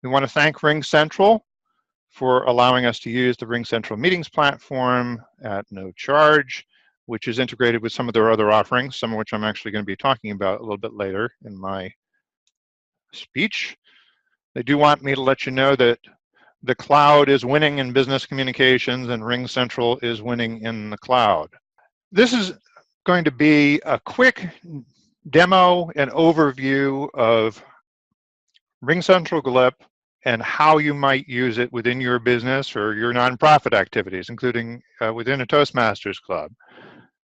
We want to thank RingCentral for allowing us to use the RingCentral meetings platform at no charge, which is integrated with some of their other offerings, some of which I'm actually going to be talking about a little bit later in my speech. They do want me to let you know that the cloud is winning in business communications and RingCentral is winning in the cloud. This is going to be a quick demo and overview of RingCentral Glip and how you might use it within your business or your nonprofit activities, including within a Toastmasters club.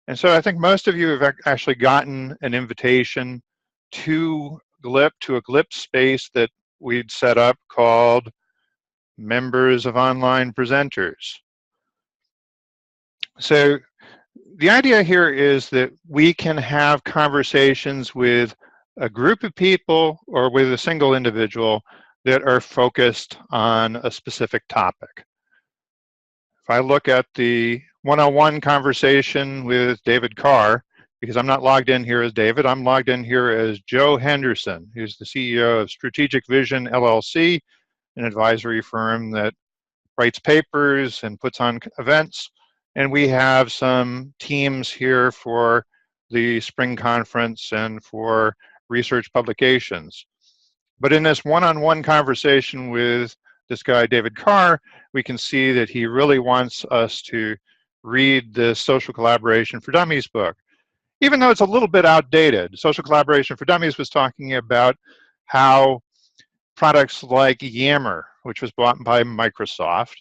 And so I think most of you have actually gotten an invitation to Glip, to a Glip space that we'd set up called Members of Online Presenters. So the idea here is that we can have conversations with a group of people or with a single individual that are focused on a specific topic. If I look at the one-on-one conversation with David Carr, because I'm not logged in here as David, I'm logged in here as Joe Henderson, who's the CEO of Strategic Vision LLC, an advisory firm that writes papers and puts on events. And we have some teams here for the spring conference and for research publications. But in this one-on-one conversation with this guy, David Carr, we can see that he really wants us to read the Social Collaboration for Dummies book. Even though it's a little bit outdated, Social Collaboration for Dummies was talking about how products like Yammer, which was bought by Microsoft,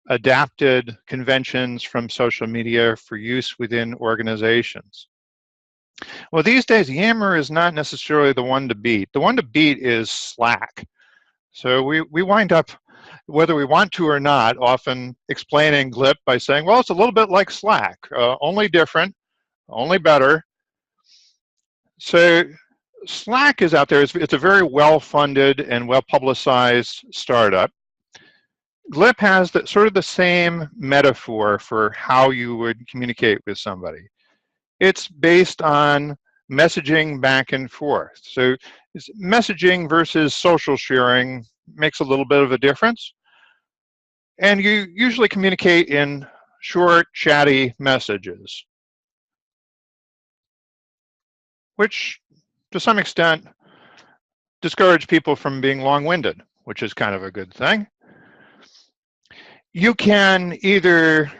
adapted conventions from social media for use within organizations. Well, these days, Yammer is not necessarily the one to beat. The one to beat is Slack. So we wind up, whether we want to or not, often explaining Glip by saying, well, it's a little bit like Slack, only different, only better. So Slack is out there. It's a very well-funded and well-publicized startup. Glip has sort of the same metaphor for how you would communicate with somebody. It's based on messaging back and forth. So messaging versus social sharing makes a little bit of a difference. And you usually communicate in short, chatty messages, which to some extent discourage people from being long-winded, which is kind of a good thing. You can either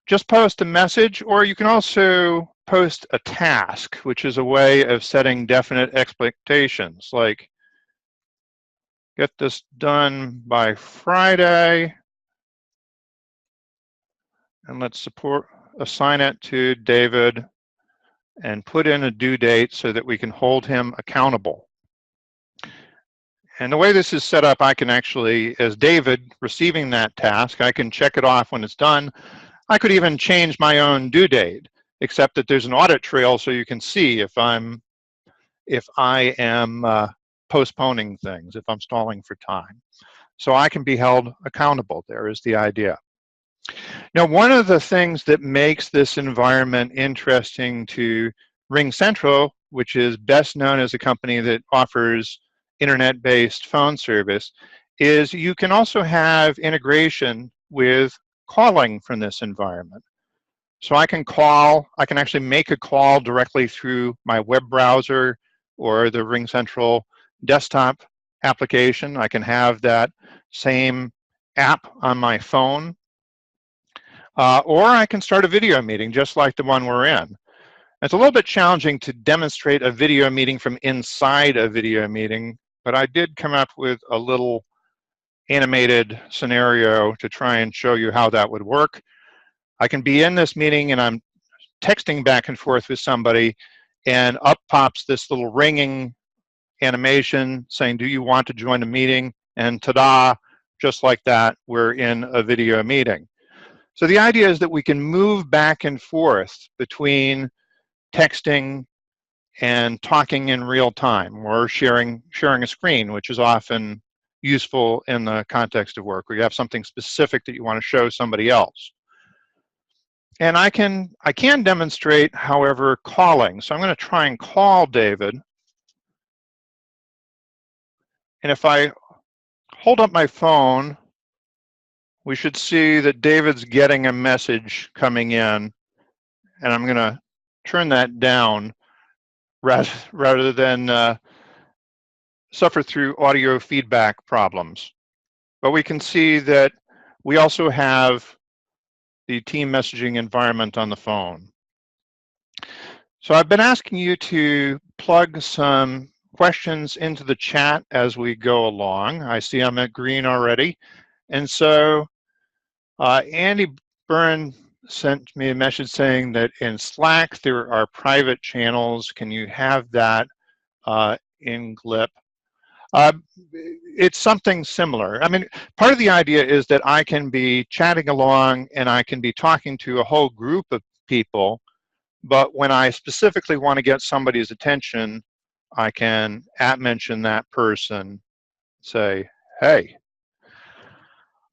just post a message, or you can also post a task, which is a way of setting definite expectations, like get this done by Friday, and let's assign it to David and put in a due date so that we can hold him accountable. And the way this is set up, I can actually, as David receiving that task, I can check it off when it's done. I could even change my own due date, except that there's an audit trail so you can see if I am postponing things, if I'm stalling for time. So I can be held accountable. There is the idea. Now, one of the things that makes this environment interesting to RingCentral, which is best known as a company that offers internet-based phone service, is you can also have integration with calling from this environment. So I can actually make a call directly through my web browser or the RingCentral desktop application. I can have that same app on my phone. Or I can start a video meeting just like the one we're in. It's a little bit challenging to demonstrate a video meeting from inside a video meeting, but I did come up with a little animated scenario to try and show you how that would work. I can be in this meeting and I'm texting back and forth with somebody, and up pops this little ringing animation saying, do you want to join the meeting? And ta-da, just like that, we're in a video meeting. So the idea is that we can move back and forth between texting and talking in real time, or sharing a screen, which is often useful in the context of work, where you have something specific that you want to show somebody else. And I can demonstrate, however, calling. So I'm going to try and call David. And if I hold up my phone, we should see that David's getting a message coming in, and I'm going to turn that down rather than suffer through audio feedback problems. But we can see that we also have the team messaging environment on the phone. So I've been asking you to plug some questions into the chat as we go along. I see I'm at green already. And so Andy Byrne sent me a message saying that in Slack there are private channels. Can you have that in Glip? It's something similar. I mean, part of the idea is that I can be chatting along and I can be talking to a whole group of people, but when I specifically want to get somebody's attention, I can @mention that person, say, hey.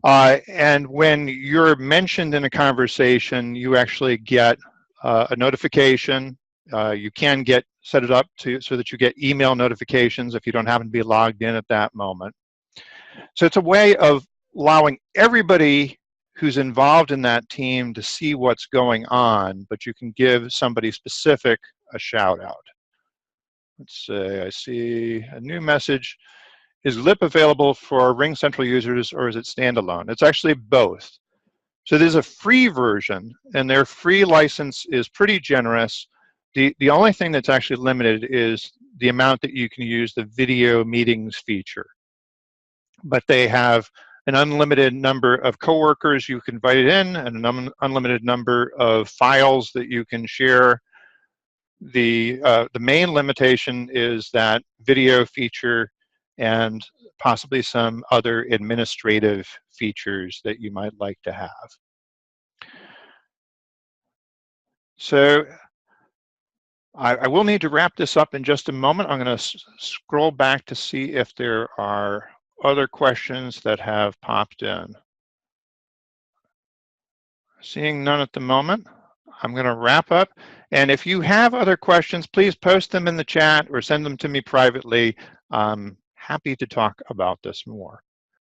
And when you're mentioned in a conversation, you actually get a notification. You can set it up so that you get email notifications if you don't happen to be logged in at that moment. So it's a way of allowing everybody who's involved in that team to see what's going on, but you can give somebody specific a shout out. Let's say I see a new message. Is Glip available for RingCentral users or is it standalone? It's actually both. So there's a free version and their free license is pretty generous. The only thing that's actually limited is the amount that you can use the video meetings feature. But they have an unlimited number of coworkers you can invite in and an unlimited number of files that you can share. The main limitation is that video feature and possibly some other administrative features that you might like to have. So I will need to wrap this up in just a moment. I'm going to scroll back to see if there are other questions that have popped in. Seeing none at the moment, I'm going to wrap up. And if you have other questions, please post them in the chat or send them to me privately. I'm happy to talk about this more.